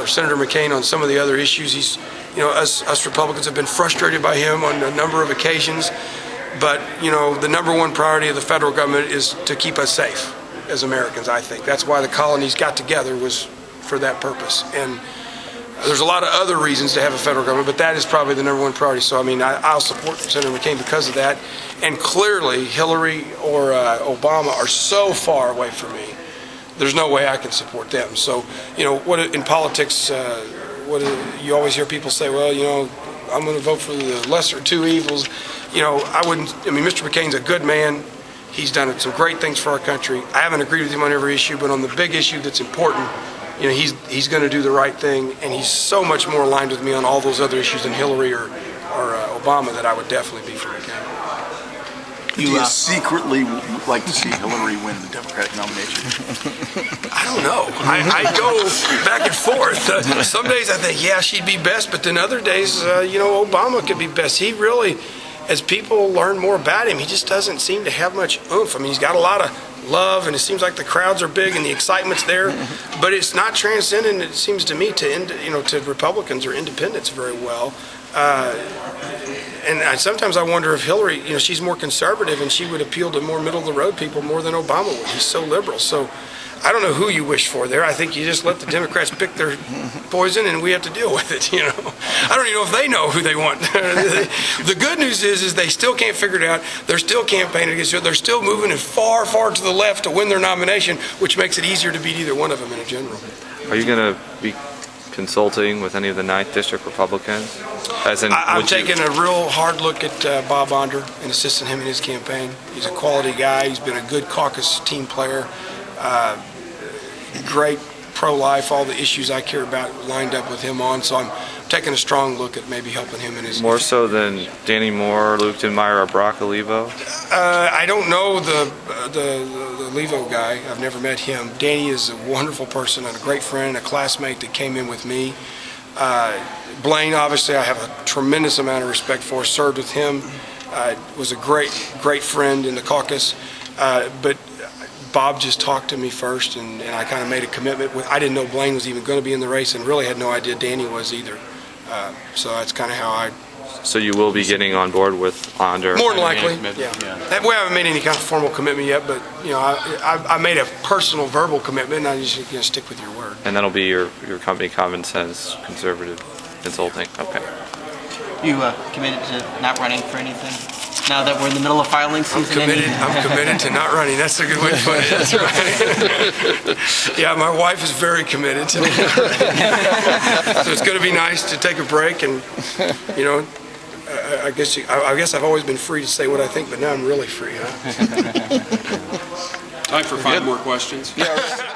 or Senator McCain on some of the other issues. He's, us Republicans have been frustrated by him on a number of occasions. But, the number one priority of the federal government is to keep us safe as Americans, I think. That's why the colonies got together, was for that purpose. And there's a lot of other reasons to have a federal government, but that is probably the number one priority. So, I'll support Senator McCain because of that. And clearly, Hillary or Obama are so far away from me. There's no way I can support them. So, what in politics, you always hear people say, well, I'm going to vote for the lesser of two evils. I wouldn't. Mr. McCain's a good man. He's done some great things for our country. I haven't agreed with him on every issue, but on the big issue that's important, he's going to do the right thing, and he's so much more aligned with me on all those other issues than Hillary or Obama that I would definitely be for McCain. Do you secretly like to see Hillary win the Democratic nomination? I don't know. I go back and forth. Some days I think, yeah, she'd be best, but then other days, Obama could be best. He really, as people learn more about him, he just doesn't seem to have much oomph. He's got a lot of love, and it seems like the crowds are big and the excitement's there, but it's not transcendent, it seems to me, to Republicans or independents very well. And sometimes I wonder if Hillary, she's more conservative and she would appeal to more middle-of-the-road people more than Obama would. He's so liberal. So I don't know who you wish for there. I think you just let the Democrats pick their poison and we have to deal with it, I don't even know if they know who they want. The good news is they still can't figure it out. They're still campaigning against it. They're still moving it far, far to the left to win their nomination, which makes it easier to beat either one of them in a general. Are you going to be consulting with any of the 9th District Republicans? I'm taking a real hard look at Bob Onder and assisting him in his campaign. He's a quality guy. He's been a good caucus team player. Great pro-life, all the issues I care about lined up with him on. So I'm taking a strong look at maybe helping him in his... More so than Danny Moore, Luke Denmeyer, or Brock Olivo? I don't know the Levo guy. I've never met him. Danny is a wonderful person and a great friend, a classmate that came in with me. Blaine, obviously, I have a tremendous amount of respect for. Served with him. Was a great friend in the caucus. But Bob just talked to me first, and I kind of made a commitment. I didn't know Blaine was even going to be in the race, and really had no idea Danny was either. So that's kind of how I... So you will be getting on board with Onder? More than likely, yeah. We haven't made any kind of formal commitment yet, but I made a personal verbal commitment, and I'm just going to stick with your word. And that'll be your company, Common Sense Conservative Consulting. Okay. You committed to not running for anything? Now that we're in the middle of filing season? I'm committed to not running. That's a good way to put it. That's right. Yeah, my wife is very committed to not running. So it's going to be nice to take a break, and I guess I've always been free to say what I think, but now I'm really free, huh? Time for 5 more questions. Yeah.